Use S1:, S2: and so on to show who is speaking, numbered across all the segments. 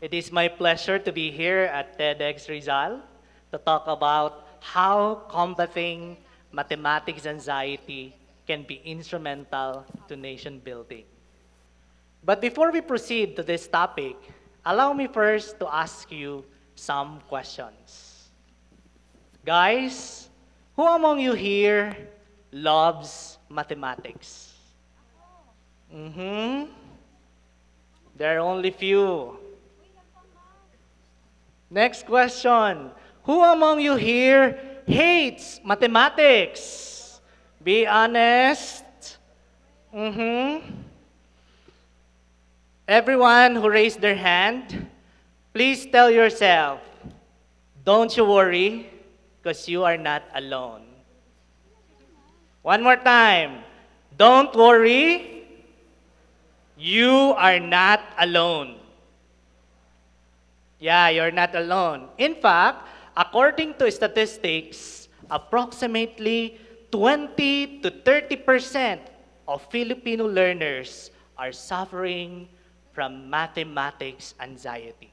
S1: It is my pleasure to be here at TEDx Rizal to talk about how combating mathematics anxiety can be instrumental to nation building. But before we proceed to this topic, allow me first to ask you some questions. Guys, who among you here loves mathematics? Mm-hmm. There are only few. Next question. Who among you here hates mathematics? Be honest. Mm-hmm. Everyone who raised their hand, please tell yourself, don't you worry, because you are not alone. One more time. Don't worry, you are not alone. Yeah, you're not alone. In fact, according to statistics, approximately 20 to 30% of Filipino learners are suffering from mathematics anxiety.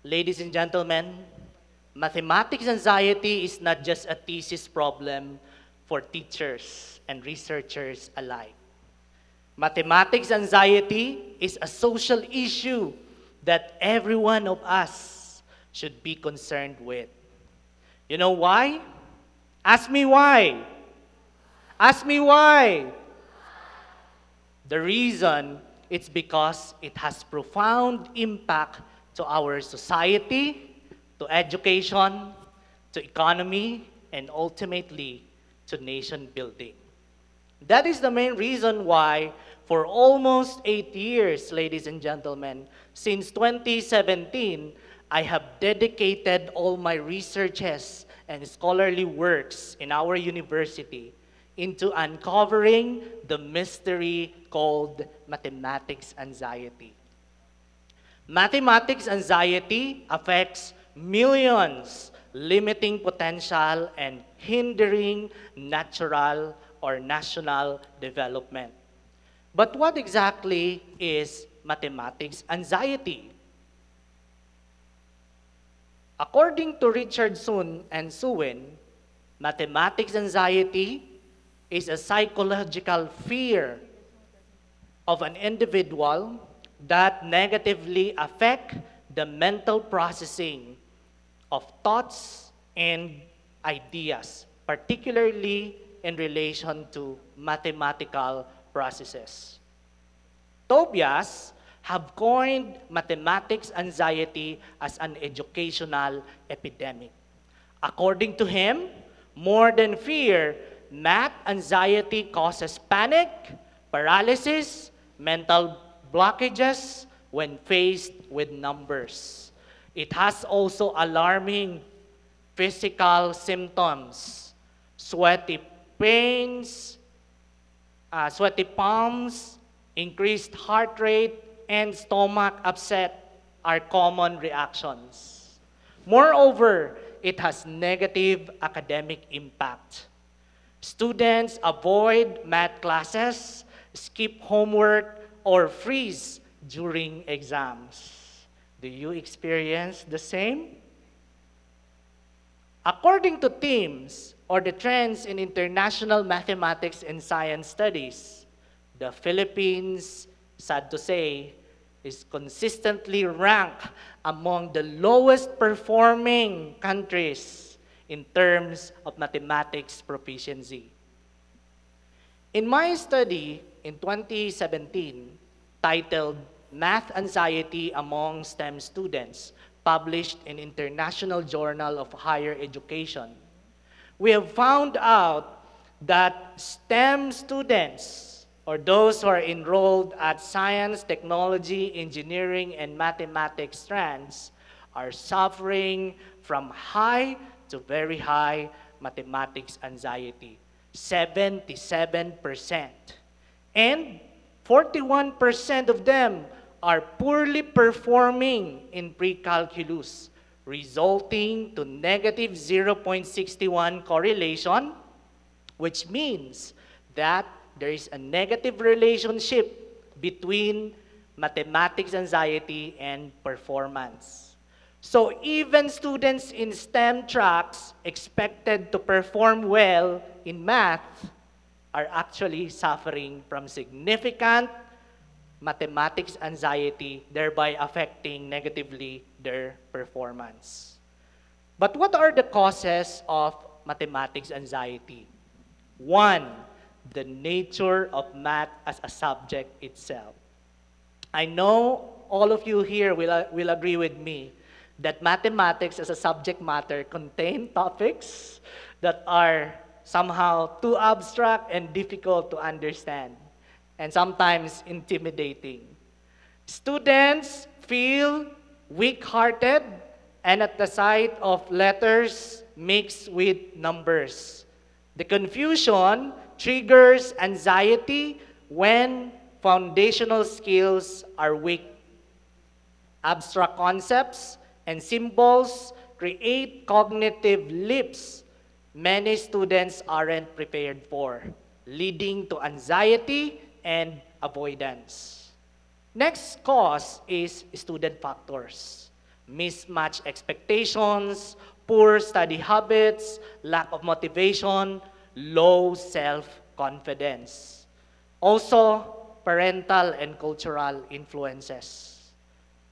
S1: Ladies and gentlemen, mathematics anxiety is not just a thesis problem for teachers and researchers alike. Mathematics anxiety is a social issue that every one of us should be concerned with. You know why? Ask me why. Ask me why. The reason it's because it has profound impact to our society, to education, to economy, and ultimately to nation building. That is the main reason why for almost 8 years, ladies and gentlemen, since 2017, I have dedicated all my researches and scholarly works in our university into uncovering the mystery called mathematics anxiety. Mathematics anxiety affects millions, limiting potential and hindering natural or national development. But what exactly is mathematics anxiety? According to Richard Sun and Suwin, mathematics anxiety is a psychological fear of an individual that negatively affect the mental processing of thoughts and ideas, particularly in relation to mathematical processes. Tobias have coined mathematics anxiety as an educational epidemic. According to him, more than fear, math anxiety causes panic, paralysis, mental blockages when faced with numbers. It has also alarming physical symptoms, sweaty pains, sweaty palms, increased heart rate, and stomach upset are common reactions. Moreover, it has negative academic impact. Students avoid math classes, skip homework, or freeze during exams. Do you experience the same? According to TIMSS, or the Trends in International Mathematics and Science Studies, the Philippines, sad to say, is consistently ranked among the lowest performing countries in terms of mathematics proficiency. In my study in 2017, titled Math Anxiety Among STEM Students, published in International Journal of Higher Education, we have found out that STEM students, or those who are enrolled at science, technology, engineering, and mathematics strands, are suffering from high to very high mathematics anxiety, 77%. And 41% of them are poorly performing in pre-calculus, resulting to negative 0.61 correlation, which means that there is a negative relationship between mathematics anxiety, and performance. So even students in STEM tracks expected to perform well in math are actually suffering from significant mathematics anxiety, thereby affecting negatively their performance. But what are the causes of mathematics anxiety? One, the nature of math as a subject itself. I know all of you here will agree with me that mathematics as a subject matter contain topics that are somehow too abstract and difficult to understand, and sometimes intimidating. Students feel weak-hearted and at the sight of letters mixed with numbers. The confusion triggers anxiety when foundational skills are weak. Abstract concepts and symbols create cognitive leaps many students aren't prepared for, leading to anxiety and avoidance. Next cause is student factors. Mismatched expectations, poor study habits, lack of motivation, low self-confidence. Also, parental and cultural influences.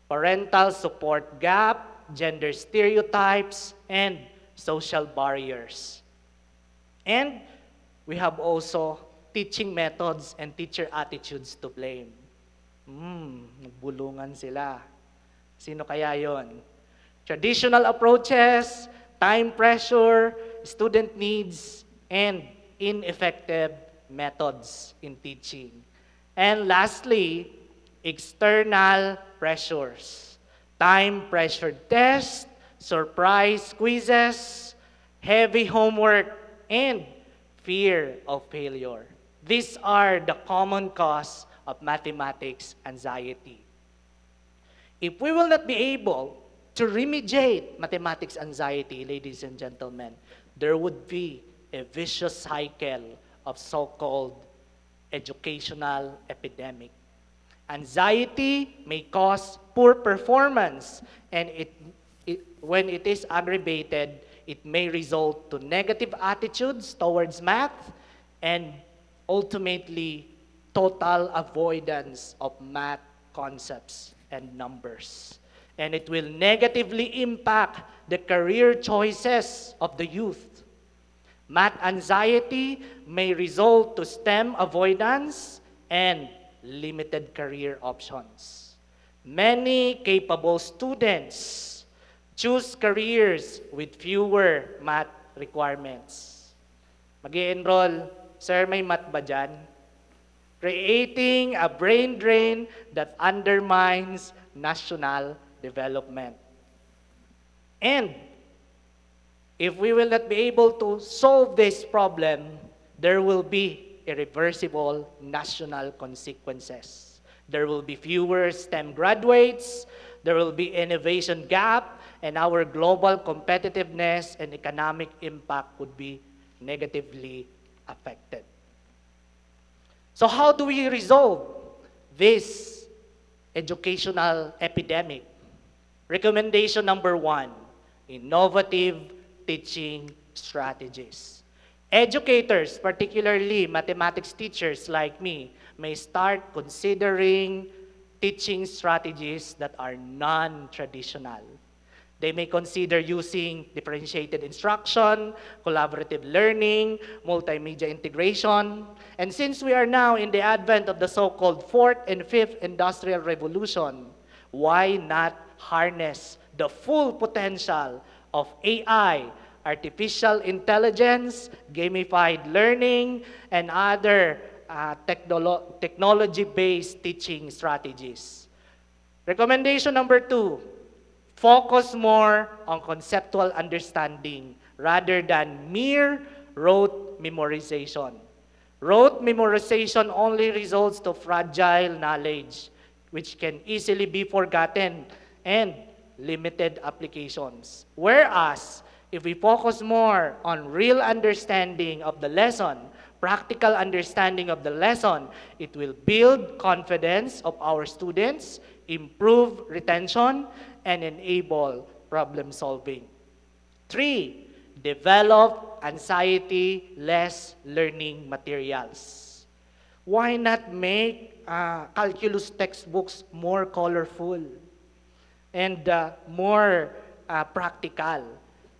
S1: Parental support gap, gender stereotypes, and social barriers. And we have also teaching methods and teacher attitudes to blame. Nagbulungan sila. Sino kaya yon? Traditional approaches, time pressure, student needs, and ineffective methods in teaching. And lastly, external pressures. Time-pressured tests, surprise quizzes, heavy homework, and fear of failure. These are the common cause of mathematics anxiety. If we will not be able to remediate mathematics anxiety, ladies and gentlemen, there would be a vicious cycle of so-called educational epidemic. Anxiety may cause poor performance, and when it is aggravated, it may result to negative attitudes towards math and ultimately total avoidance of math concepts and numbers. And it will negatively impact the career choices of the youth. Math anxiety may result to STEM avoidance and limited career options. Many capable students choose careers with fewer math requirements. Mag-i-enroll, sir, may math ba dyan? Creating a brain drain that undermines national development. And if we will not be able to solve this problem, there will be irreversible national consequences. There will be fewer STEM graduates, there will be innovation gap, and our global competitiveness and economic impact would be negatively affected. So how do we resolve this educational epidemic? Recommendation number 1, innovative teaching strategies. Educators, particularly mathematics teachers like me, may start considering teaching strategies that are non-traditional. They may consider using differentiated instruction, collaborative learning, multimedia integration. And since we are now in the advent of the so-called 4th and 5th industrial revolution, why not harness the full potential of AI, artificial intelligence, gamified learning, and other technology-based teaching strategies? Recommendation number 2, focus more on conceptual understanding rather than mere rote memorization. Rote memorization only results to fragile knowledge, which can easily be forgotten and limited applications. Whereas, if we focus more on real understanding of the lesson, practical understanding of the lesson. It will build confidence of our students, improve retention, and enable problem solving. 3, develop anxiety-less learning materials. Why not make calculus textbooks more colorful and more practical?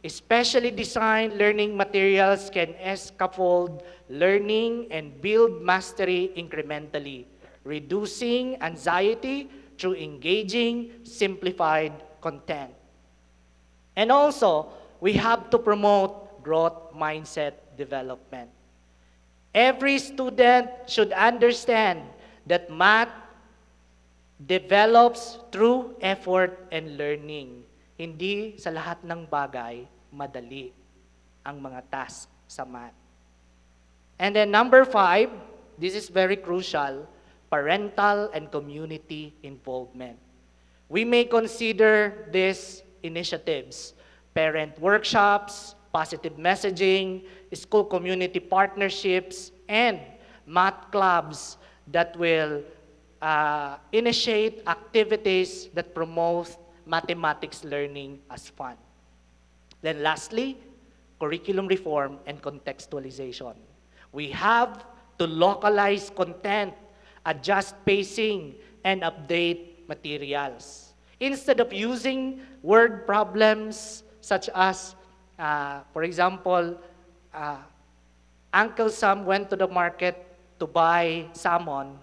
S1: Especially designed learning materials can scaffold learning and build mastery incrementally, reducing anxiety through engaging, simplified content. And also, we have to promote growth mindset development. Every student should understand that math develops through effort and learning. Hindi sa lahat ng bagay, madali ang mga task sa math. And then number 5, this is very crucial, parental and community involvement. We may consider these initiatives, parent workshops, positive messaging, school community partnerships, and math clubs that will initiate activities that promote mathematics learning as fun. Then lastly, curriculum reform and contextualization. We have to localize content, adjust pacing, and update materials. Instead of using word problems such as, for example, Uncle Sam went to the market to buy salmon,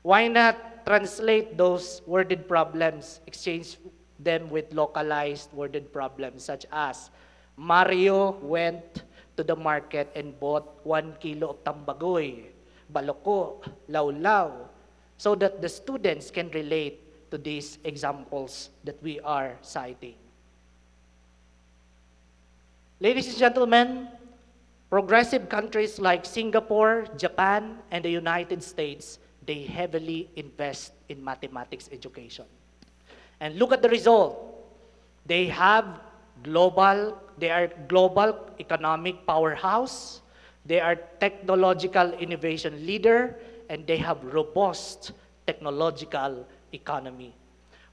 S1: why not translate those worded problems, exchange them with localized worded problems such as Mario went to the market and bought 1 kilo of tambagoy, baloko, lawlaw, so that the students can relate to these examples that we are citing. Ladies and gentlemen, progressive countries like Singapore, Japan, and the United States, they heavily invest in mathematics education. And look at the result. They are global economic powerhouse, they are technological innovation leader, and they have robust technological economy.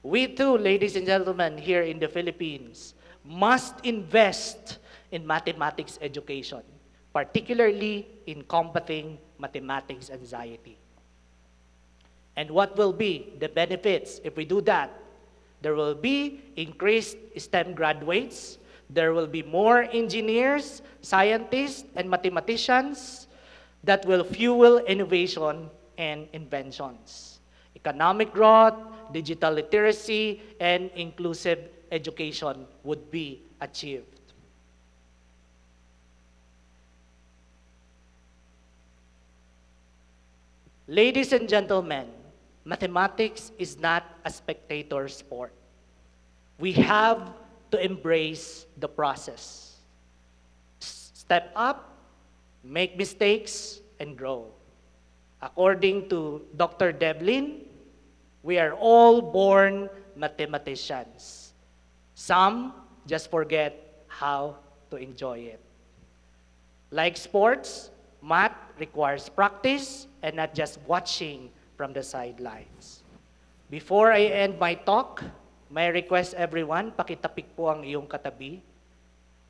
S1: We too, ladies and gentlemen, here in the Philippines, must invest in mathematics education, particularly in combating mathematics anxiety. And what will be the benefits if we do that? There will be increased STEM graduates. There will be more engineers, scientists, and mathematicians that will fuel innovation and inventions. Economic growth, digital literacy, and inclusive education would be achieved. Ladies and gentlemen, mathematics is not a spectator sport. We have to embrace the process. Step up, make mistakes, and grow. According to Dr. Devlin, we are all born mathematicians. Some just forget how to enjoy it. Like sports, math requires practice and not just watching from the sidelines. Before I end my talk, may I request everyone, pakitapik po ang iyong katabi.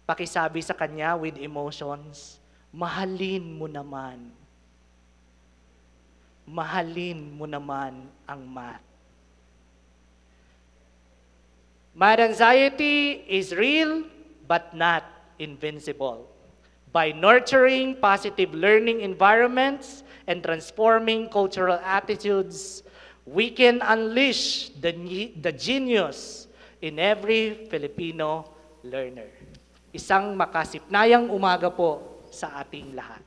S1: Pakisabi sa kanya with emotions, mahalin mo naman. Mahalin mo naman ang math. Math anxiety is real but not invincible. By nurturing positive learning environments and transforming cultural attitudes, we can unleash the genius in every Filipino learner. Isang makasipnayang umaga po sa ating lahat.